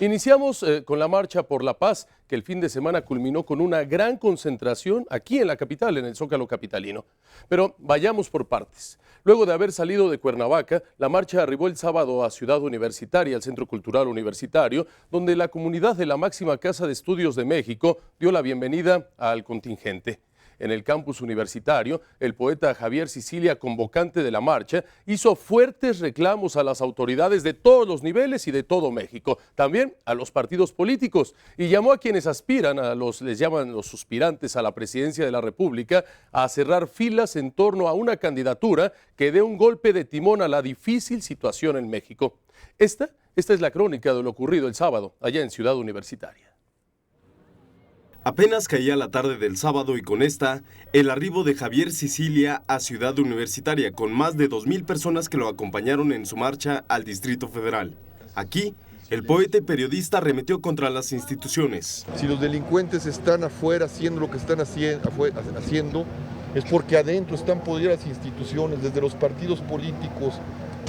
Iniciamos con la Marcha por la Paz, que el fin de semana culminó con una gran concentración aquí en la capital, en el Zócalo capitalino. Pero vayamos por partes. Luego de haber salido de Cuernavaca, la marcha arribó el sábado a Ciudad Universitaria, al Centro Cultural Universitario, donde la comunidad de la máxima Casa de Estudios de México dio la bienvenida al contingente. En el campus universitario, el poeta Javier Sicilia, convocante de la marcha, hizo fuertes reclamos a las autoridades de todos los niveles y de todo México, también a los partidos políticos, y llamó a quienes aspiran, les llaman los suspirantes a la presidencia de la República, a cerrar filas en torno a una candidatura que dé un golpe de timón a la difícil situación en México. Esta es la crónica de lo ocurrido el sábado, allá en Ciudad Universitaria. Apenas caía la tarde del sábado y con esta, el arribo de Javier Sicilia a Ciudad Universitaria con más de 2,000 personas que lo acompañaron en su marcha al Distrito Federal. Aquí, el poeta y periodista arremetió contra las instituciones. Si los delincuentes están afuera haciendo lo que están haciendo, es porque adentro están podridas las instituciones, desde los partidos políticos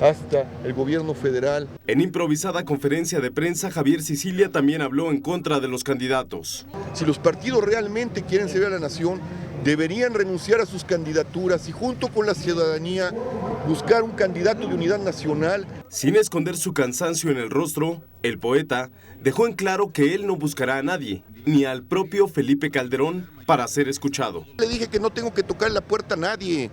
hasta el gobierno federal. En improvisada conferencia de prensa, Javier Sicilia también habló en contra de los candidatos. Si los partidos realmente quieren servir a la nación, deberían renunciar a sus candidaturas y junto con la ciudadanía buscar un candidato de unidad nacional. Sin esconder su cansancio en el rostro, el poeta dejó en claro que él no buscará a nadie, ni al propio Felipe Calderón, para ser escuchado. Le dije que no tengo que tocar la puerta a nadie.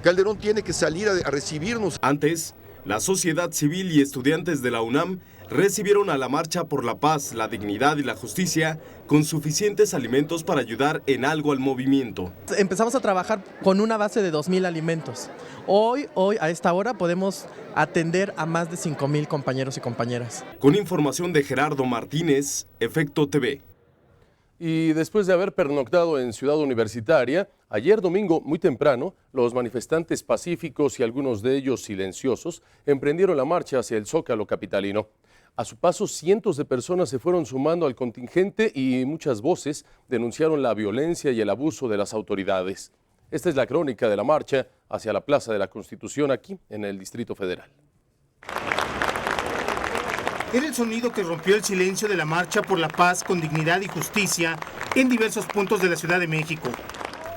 Calderón tiene que salir a recibirnos. Antes, la sociedad civil y estudiantes de la UNAM recibieron a la Marcha por la Paz, la Dignidad y la Justicia con suficientes alimentos para ayudar en algo al movimiento. Empezamos a trabajar con una base de 2,000 alimentos. Hoy, a esta hora, podemos atender a más de 5,000 compañeros y compañeras. Con información de Gerardo Martínez, Efecto TV. Y después de haber pernoctado en Ciudad Universitaria, ayer domingo muy temprano, los manifestantes pacíficos y algunos de ellos silenciosos emprendieron la marcha hacia el Zócalo capitalino. A su paso, cientos de personas se fueron sumando al contingente y muchas voces denunciaron la violencia y el abuso de las autoridades. Esta es la crónica de la marcha hacia la Plaza de la Constitución aquí en el Distrito Federal. Era el sonido que rompió el silencio de la Marcha por la Paz con Dignidad y Justicia en diversos puntos de la Ciudad de México.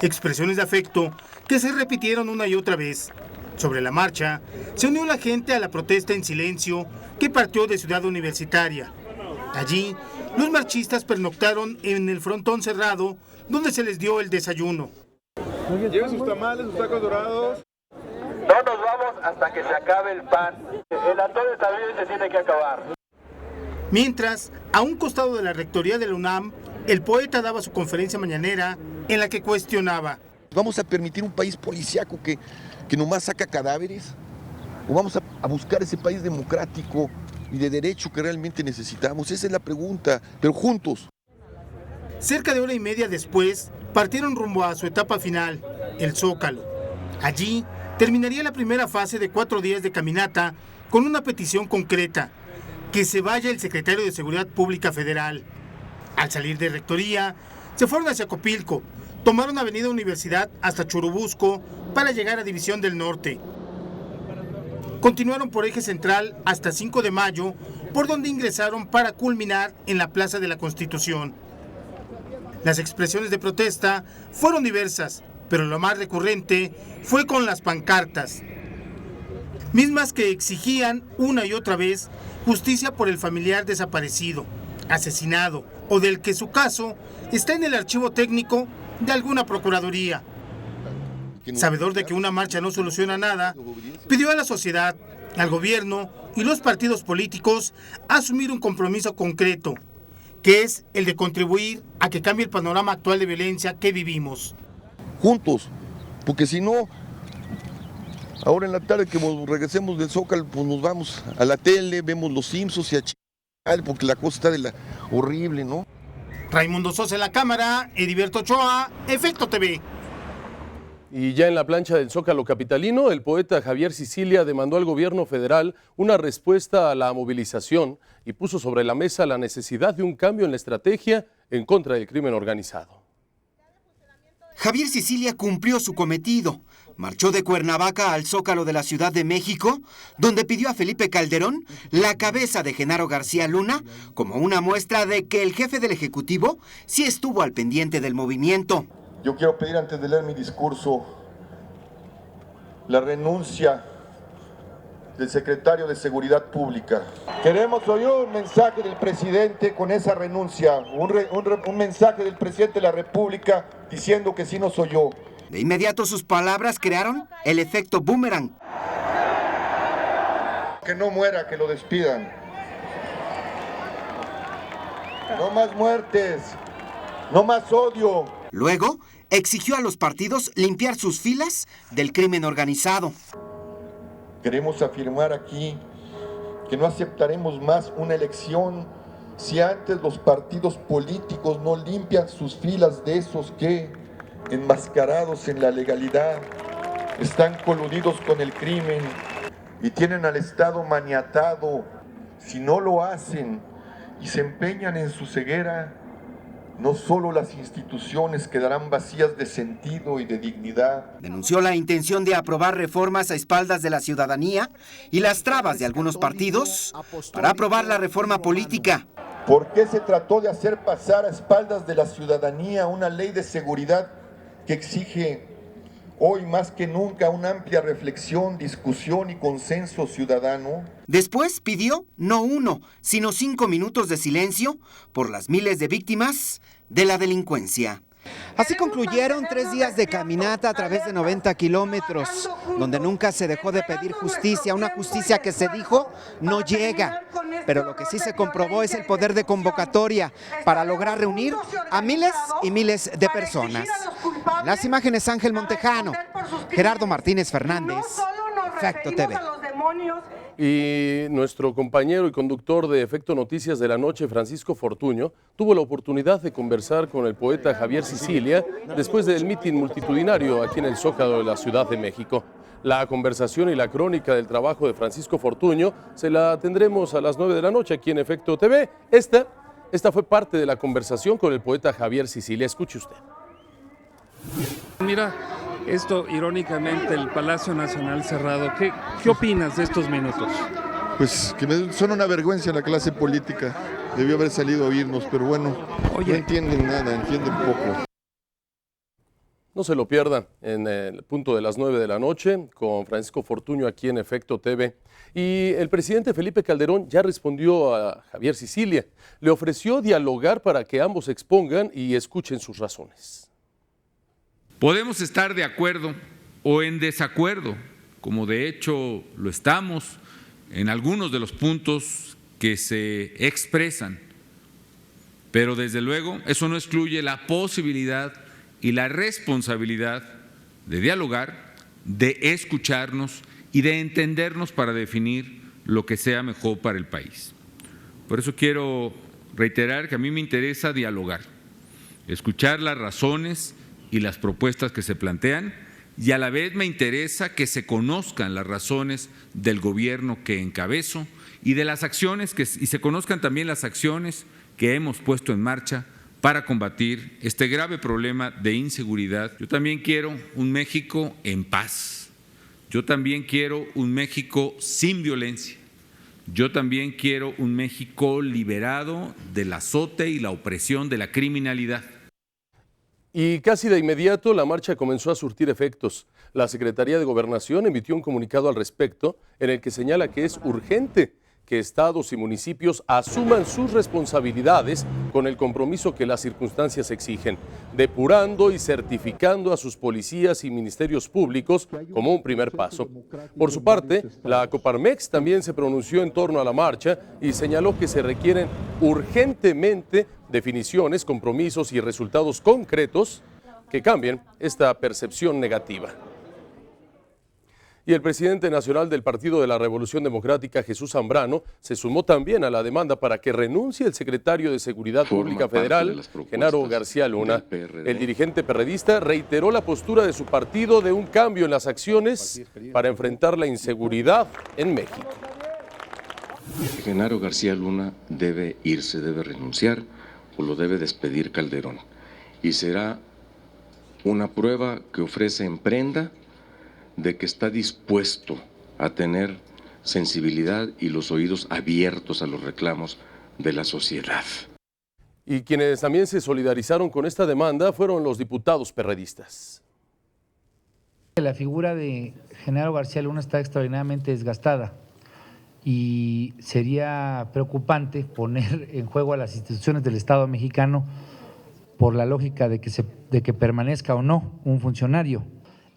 Expresiones de afecto que se repitieron una y otra vez. Sobre la marcha, se unió la gente a la protesta en silencio que partió de Ciudad Universitaria. Allí, los marchistas pernoctaron en el frontón cerrado, donde se les dio el desayuno. Lleven sus tamales, sus tacos dorados. No nos vamos hasta que se acabe el pan. El atole también se tiene que acabar. Mientras, a un costado de la rectoría de la UNAM, el poeta daba su conferencia mañanera en la que cuestionaba. ¿Vamos a permitir un país policíaco que nomás saca cadáveres? ¿O vamos a buscar ese país democrático y de derecho que realmente necesitamos? Esa es la pregunta, pero juntos. Cerca de hora y media después, partieron rumbo a su etapa final, el Zócalo. Allí terminaría la primera fase de 4 días de caminata con una petición concreta: que se vaya el secretario de Seguridad Pública Federal. Al salir de rectoría, se fueron hacia Copilco, tomaron Avenida Universidad hasta Churubusco para llegar a División del Norte. Continuaron por Eje Central hasta 5 de Mayo, por donde ingresaron para culminar en la Plaza de la Constitución. Las expresiones de protesta fueron diversas, pero lo más recurrente fue con las pancartas, mismas que exigían una y otra vez justicia por el familiar desaparecido, asesinado o del que su caso está en el archivo técnico de alguna procuraduría. Sabedor de que una marcha no soluciona nada, pidió a la sociedad, al gobierno y los partidos políticos asumir un compromiso concreto, que es el de contribuir a que cambie el panorama actual de violencia que vivimos. Juntos, porque si no, ahora en la tarde que regresemos del Zócalo, pues nos vamos a la tele, vemos los Simpsons y a chingar, porque la cosa está de la horrible, ¿no? Raimundo Sosa en la cámara, Heriberto Ochoa, Efecto TV. Y ya en la plancha del Zócalo capitalino, el poeta Javier Sicilia demandó al gobierno federal una respuesta a la movilización y puso sobre la mesa la necesidad de un cambio en la estrategia en contra del crimen organizado. Javier Sicilia cumplió su cometido, marchó de Cuernavaca al Zócalo de la Ciudad de México, donde pidió a Felipe Calderón la cabeza de Genaro García Luna como una muestra de que el jefe del Ejecutivo sí estuvo al pendiente del movimiento. Yo quiero pedir antes de leer mi discurso la renuncia del secretario de Seguridad Pública. Queremos oír un mensaje del presidente con esa renuncia, un mensaje del presidente de la República diciendo que sí nos oyó. De inmediato sus palabras crearon el efecto boomerang. Que no muera, que lo despidan. No más muertes, no más odio. Luego, exigió a los partidos limpiar sus filas del crimen organizado. Queremos afirmar aquí que no aceptaremos más una elección si antes los partidos políticos no limpian sus filas de esos que, enmascarados en la legalidad, están coludidos con el crimen y tienen al Estado maniatado. Si no lo hacen y se empeñan en su ceguera, no solo las instituciones quedarán vacías de sentido y de dignidad. Denunció la intención de aprobar reformas a espaldas de la ciudadanía y las trabas de algunos partidos para aprobar la reforma política. ¿Por qué se trató de hacer pasar a espaldas de la ciudadanía una ley de seguridad que exige hoy más que nunca una amplia reflexión, discusión y consenso ciudadano? Después pidió no 1, sino 5 minutos de silencio por las miles de víctimas de la delincuencia. Así concluyeron 3 días de caminata a través de 90 kilómetros, donde nunca se dejó de pedir justicia, una justicia que se dijo no llega. Pero lo que sí se comprobó es el poder de convocatoria para lograr reunir a miles y miles de personas. Las imágenes Ángel Montejano, Gerardo Martínez Fernández, Efecto TV. Y nuestro compañero y conductor de Efecto Noticias de la Noche, Francisco Fortuño, tuvo la oportunidad de conversar con el poeta Javier Sicilia después del mitin multitudinario aquí en el Zócalo de la Ciudad de México. La conversación y la crónica del trabajo de Francisco Fortuño se la tendremos a las 9 de la noche aquí en Efecto TV. Esta fue parte de la conversación con el poeta Javier Sicilia. Escuche usted. Mira, esto irónicamente, el Palacio Nacional cerrado, ¿qué opinas de estos minutos? Pues que son una vergüenza en la clase política. Debió haber salido a oírnos, pero bueno, no entienden nada, entienden poco. No se lo pierdan en el punto de las 9 de la noche con Francisco Fortuño aquí en Efecto TV. Y el presidente Felipe Calderón ya respondió a Javier Sicilia. Le ofreció dialogar para que ambos expongan y escuchen sus razones. Podemos estar de acuerdo o en desacuerdo, como de hecho lo estamos en algunos de los puntos que se expresan, pero desde luego eso no excluye la posibilidad y la responsabilidad de dialogar, de escucharnos y de entendernos para definir lo que sea mejor para el país. Por eso quiero reiterar que a mí me interesa dialogar, escuchar las razones y las propuestas que se plantean, y a la vez me interesa que se conozcan las razones del gobierno que encabezo y de las acciones y se conozcan también las acciones que hemos puesto en marcha para combatir este grave problema de inseguridad. Yo también quiero un México en paz. Yo también quiero un México sin violencia. Yo también quiero un México liberado del azote y la opresión de la criminalidad. Y casi de inmediato la marcha comenzó a surtir efectos. La Secretaría de Gobernación emitió un comunicado al respecto en el que señala que es urgente que estados y municipios asuman sus responsabilidades con el compromiso que las circunstancias exigen, depurando y certificando a sus policías y ministerios públicos como un primer paso. Por su parte, la Coparmex también se pronunció en torno a la marcha y señaló que se requieren urgentemente definiciones, compromisos y resultados concretos que cambien esta percepción negativa. Y el presidente nacional del Partido de la Revolución Democrática, Jesús Zambrano, se sumó también a la demanda para que renuncie el secretario de Seguridad Pública Federal, Genaro García Luna. El dirigente perredista reiteró la postura de su partido de un cambio en las acciones para enfrentar la inseguridad en México. Genaro García Luna debe irse, debe renunciar o lo debe despedir Calderón. Y será una prueba que ofrece en prenda de que está dispuesto a tener sensibilidad y los oídos abiertos a los reclamos de la sociedad. Y quienes también se solidarizaron con esta demanda fueron los diputados perredistas. La figura de Genaro García Luna está extraordinariamente desgastada y sería preocupante poner en juego a las instituciones del Estado mexicano por la lógica de que permanezca o no un funcionario.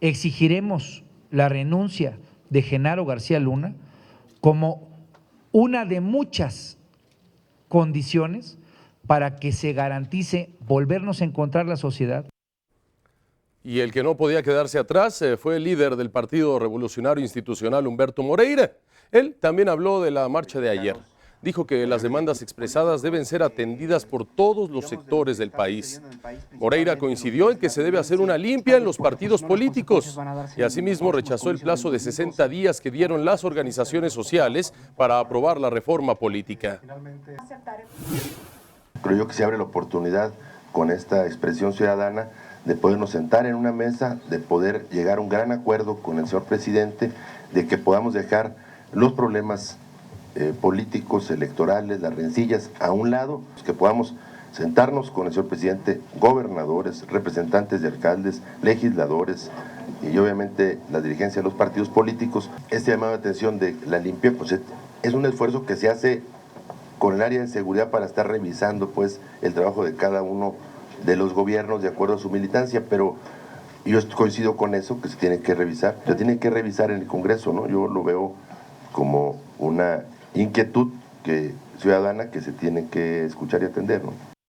Exigiremos la renuncia de Genaro García Luna como una de muchas condiciones para que se garantice volvernos a encontrar la sociedad. Y el que no podía quedarse atrás fue el líder del Partido Revolucionario Institucional, Humberto Moreira. Él también habló de la marcha de ayer. Dijo que las demandas expresadas deben ser atendidas por todos los sectores del país. Moreira coincidió en que se debe hacer una limpia en los partidos políticos y asimismo rechazó el plazo de 60 días que dieron las organizaciones sociales para aprobar la reforma política. Creo yo que se abre la oportunidad con esta expresión ciudadana de podernos sentar en una mesa, de poder llegar a un gran acuerdo con el señor presidente, de que podamos dejar los problemas políticos, electorales, las rencillas a un lado, que podamos sentarnos con el señor presidente, gobernadores, representantes de alcaldes, legisladores y obviamente la dirigencia de los partidos políticos. Este llamado de atención de la limpia pues es un esfuerzo que se hace con el área de seguridad para estar revisando pues el trabajo de cada uno de los gobiernos de acuerdo a su militancia, pero yo coincido con eso, que se tiene que revisar en el Congreso, ¿no? Yo lo veo como una inquietud ciudadana que se tiene que escuchar y atender, ¿no?